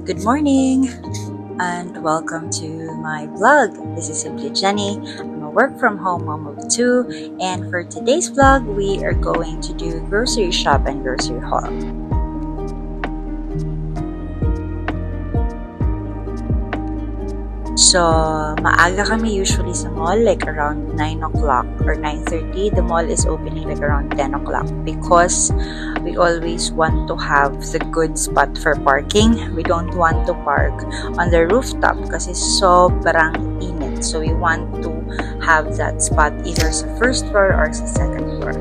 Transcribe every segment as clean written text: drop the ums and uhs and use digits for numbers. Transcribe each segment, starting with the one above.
Good morning and welcome to my vlog. This is Simply Jenny. I'm a work from home mom of two, and for today's vlog, we are going to do grocery shop and grocery haul. So, maaga kami usually sa mall, like around 9 o'clock or 9:30. The mall is opening like around 10 o'clock because we always want to have the good spot for parking. We don't want to park on the rooftop kasi sobrang init. So, we want to have that spot either sa first floor or sa second floor.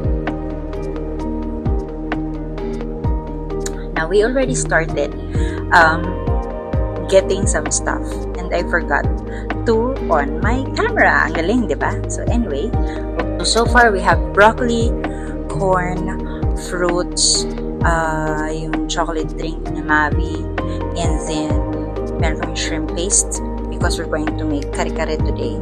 Now, we already started getting some stuff and I forgot to on my camera. Ang galing, di ba? So anyway, so far we have broccoli, corn, fruits, yung chocolate drink na Mavi, and then meron kami shrimp paste because we're going to make kare-kare today.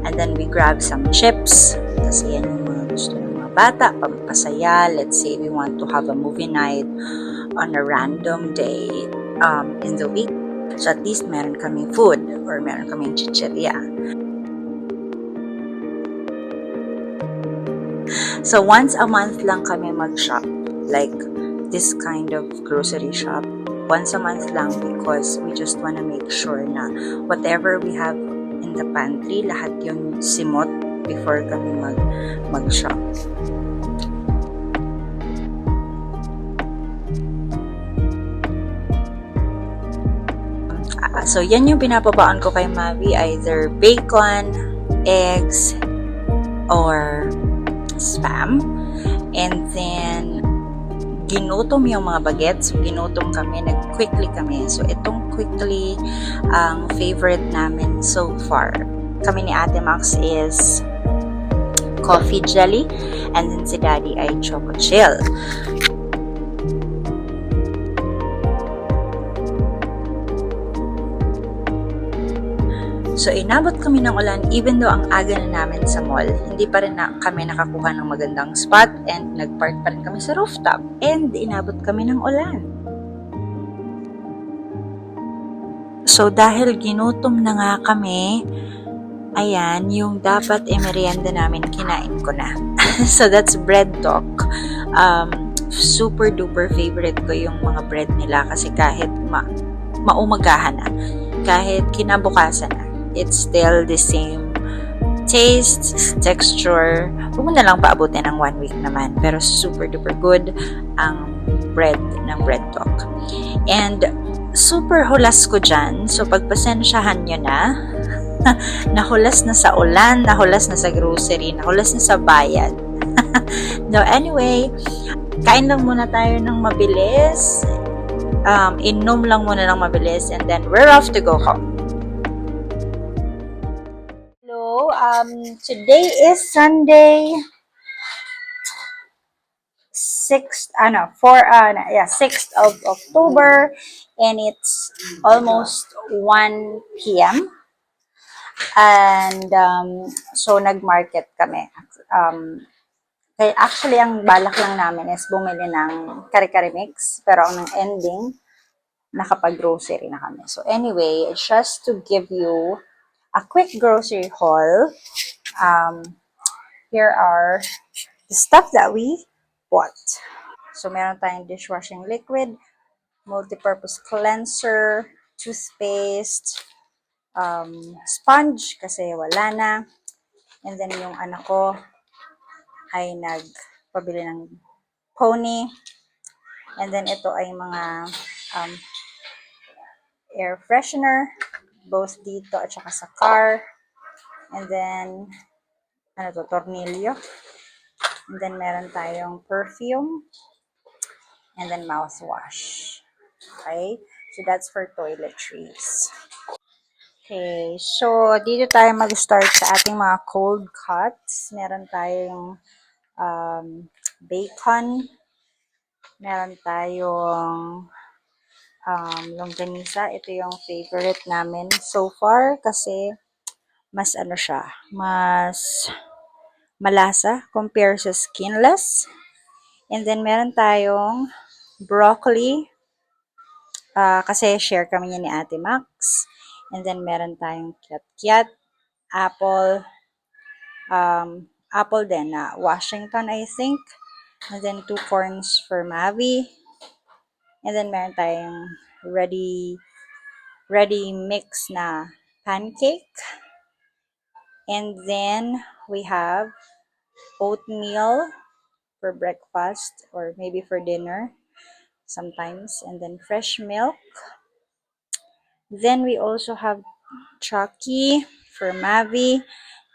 And then we grab some chips kasi yan yung mga gusto ng mga bata, pampasaya. Let's say we want to have a movie night on a random day in the week. So at least meron kaming food or meron kaming chichirya. So once a month lang kami mag-shop, like this kind of grocery shop. Once a month lang because we just wanna make sure na whatever we have in the pantry, lahat yung simot before kami mag-shop. So, yan yung pinapabaan ko kay Mavi, either bacon, eggs, or spam. And then, ginutom yung mga bagets. So, ginutom kami, nag-quickly kami. So, itong quickly, ang favorite namin so far. Kami ni Ate Max is coffee jelly. And then si Daddy ay choco chill. So, inabot kami ng ulan even though ang aga na namin sa mall, hindi pa rin kami nakakuha ng magandang spot and nagpark pa rin kami sa rooftop and inabot kami ng ulan. So, dahil ginutom na nga kami, ayan, yung dapat merienda namin, kinain ko na. So, that's bread talk. Super duper favorite ko yung mga bread nila kasi kahit maumagahan na, kahit kinabukasan na, it's still the same taste, texture. Huwag mo na lang paabutin ng 1 week naman. Pero super duper good ang bread ng Bread Talk. And super hulas ko dyan. So pagpasensyahan nyo na. Nahulas na sa ulan, nahulas na sa grocery, nahulas na sa bayad. No, anyway, kain lang muna tayo ng mabilis. Inom lang muna ng mabilis and then we're off to go home. Today is Sunday, 6th of October, and it's almost 1 p.m. And so nag-market kami. Kaya actually ang balak lang namin is bumili ng kare-kare mix, pero ang ending nakapag-grocery na kami. So anyway, just to give you a quick grocery haul. Here are the stuff that we bought. So, meron tayong dishwashing liquid, multi-purpose cleanser, toothpaste, sponge kasi wala na. And then, yung anak ko ay nagpabili ng pony. And then, ito ay mga air freshener, both dito at saka sa car. And then, tornilyo. And then, meron tayong perfume. And then, mouthwash. Okay? So, that's for toiletries. Okay. So, dito tayo mag-start sa ating mga cold cuts. Meron tayong bacon. Meron tayong longganisa. Ito yung favorite namin so far kasi mas mas malasa compare sa skinless. And then, meron tayong broccoli, Kasi share kami niya ni Ate Max. And then meron tayong Kiat-Kiat, apple, apple din na Washington, I think. And then 2 corns for Mavi. And then meron tayong ready mix na pancake. And then we have oatmeal for breakfast or maybe for dinner sometimes. And then fresh milk. Then we also have Chucky for Mavi.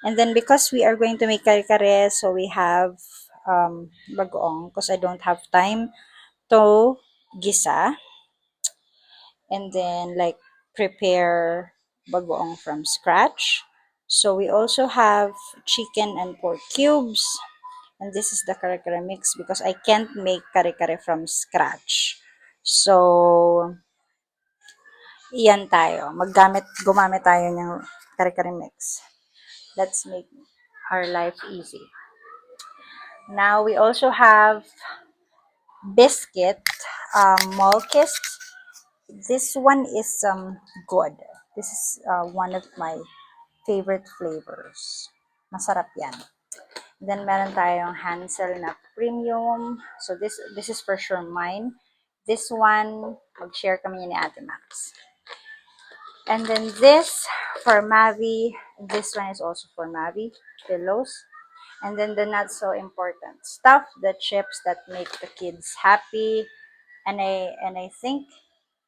And then because we are going to make kare-kare, so we have bagoong because I don't have time to gisa. And then like prepare bagoong from scratch. So we also have chicken and pork cubes. And this is the kare-kare mix because I can't make kare-kare from scratch. So, iyan tayo. Gumamit tayo ng kare-kare mix. Let's make our life easy. Now, we also have biscuit, Malkist. This one is good. This is one of my favorite flavors. Masarap yan. Then, meron tayong Hansel na premium. So, this is for sure mine. This one, mag-share kami ni Ate Max. And then this for Mavi. This one is also for Mavi. Pillows. And then the not so important stuff, the chips that make the kids happy. And I think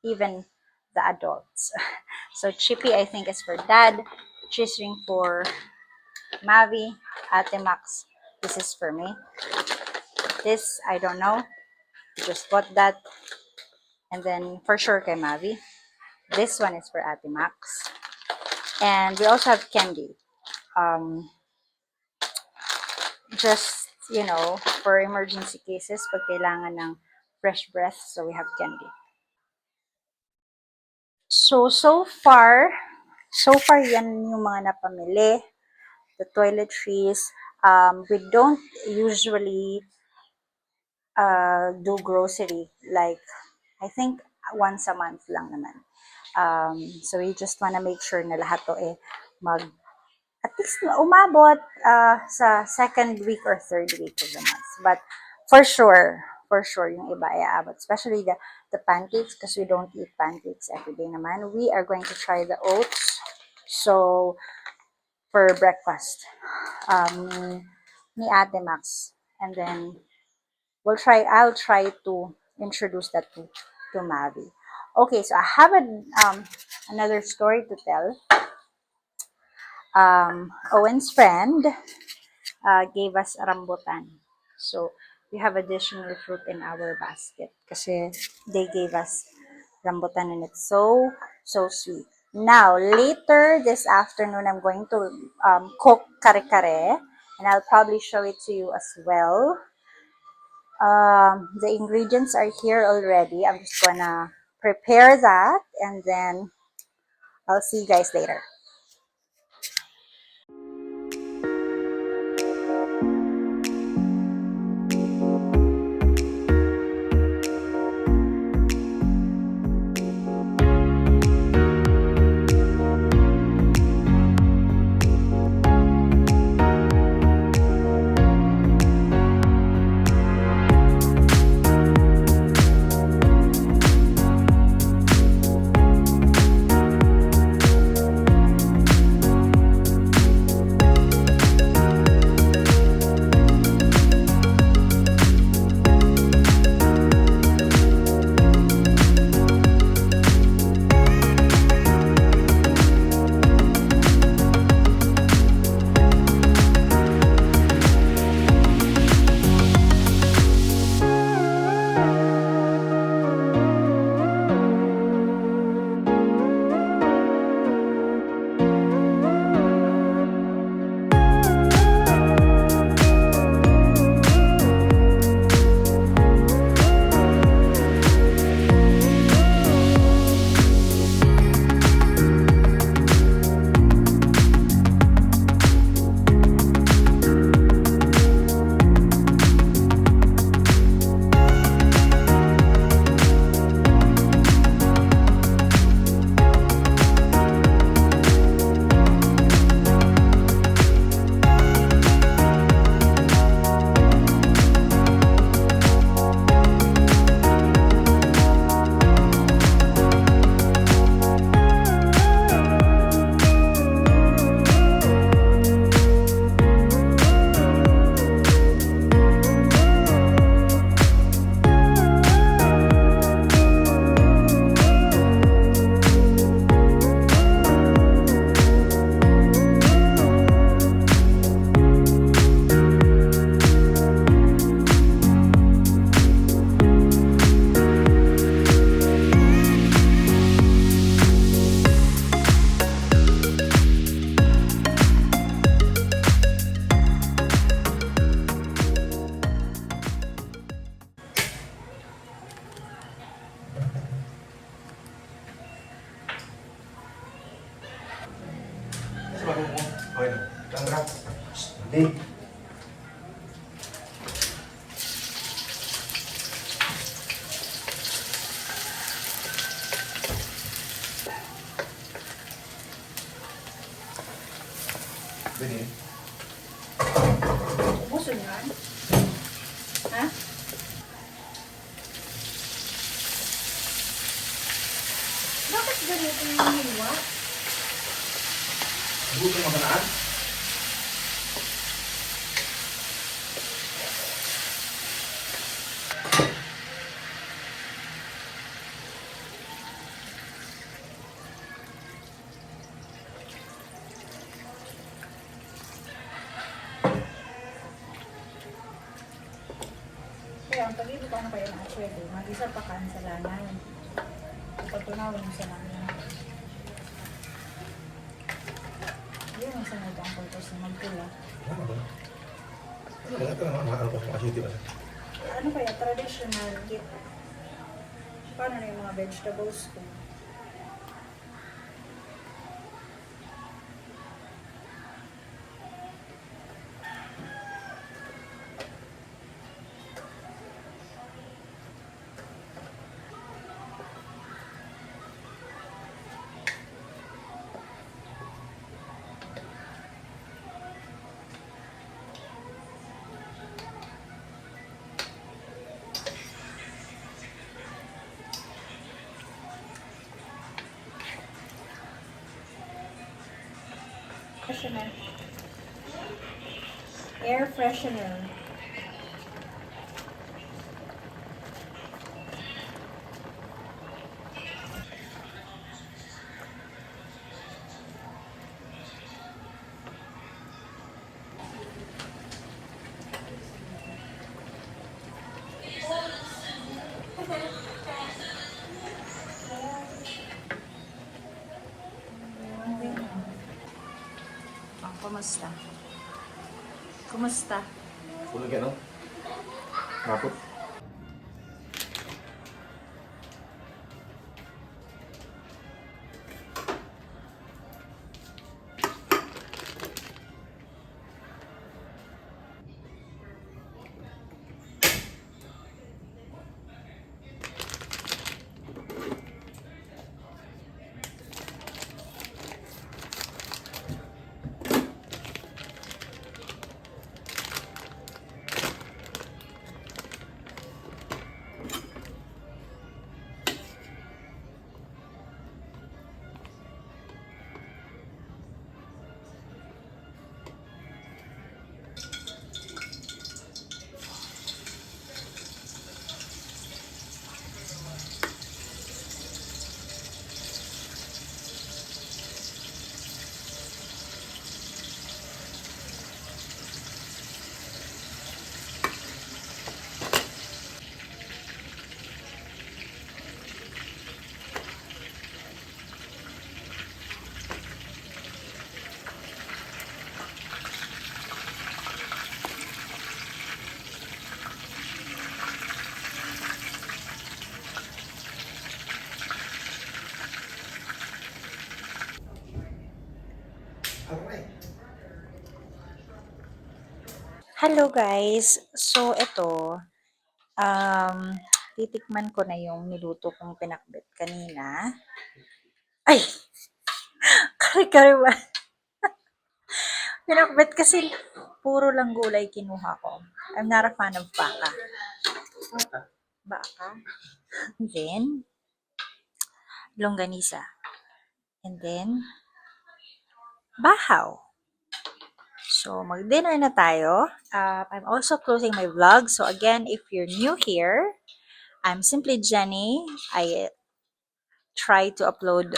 even the adults. So Chippy, I think, is for dad. Cheese ring for Mavi. Ate Max, this is for me. This, I don't know. Just bought that. And then for sure kay Mavi. This one is for Ate Max. And we also have candy. Just, for emergency cases, pag kailangan ng fresh breath, so we have candy. So far yan yung mga napamili. The toiletries. We don't usually do grocery. Like, I think once a month lang naman. So we just wanna make sure na lahat to at least umabot sa second week or third week of the month. But for sure, yung iba ay aabot. Especially the pancakes because we don't eat pancakes every day naman. We are going to try the oats. So, for breakfast, ni Ate Max. And then, I'll try to introduce that to Mavi. Okay, so I have another story to tell. Owen's friend gave us rambutan. So, we have additional fruit in our basket kasi they gave us rambutan and it's so sweet. Now, later this afternoon, I'm going to cook kare-kare and I'll probably show it to you as well. The ingredients are here already. I'm just gonna prepare that and then I'll see you guys later. Ha? Bakit ganito yung hiwa? Gusto mo kanaan? Kaya ang pag-ibig ko na kayo na pwede, mag-isa pa kansalanan. Pagtunawin mo sa namin. Yun ang sanay ang purpose na magpula. Ano ba? Ano ba? Ito naman, ano pa sa mga city ba? Ano kaya, traditional gift? Paano na yung mga vegetables ko? Freshener. Air freshener. Kumusta? Kumusta? Tulog yan, no? Rapot. Aray. Hello guys! So ito, titikman ko na yung niluto kong pinakbet kanina. Ay! Kare-kare ba? Pinakbet kasi puro lang gulay kinuha ko. I'm not a fan of baka. Baka. Then, longganisa. And then, bahaw. So, mag-dinner na tayo. I'm also closing my vlog. So, again, if you're new here, I'm simply Jenny. I try to upload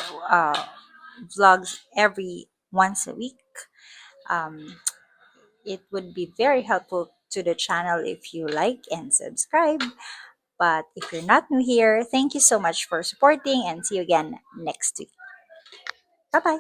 vlogs every once a week. It would be very helpful to the channel if you like and subscribe. But if you're not new here, thank you so much for supporting and see you again next week. Bye-bye!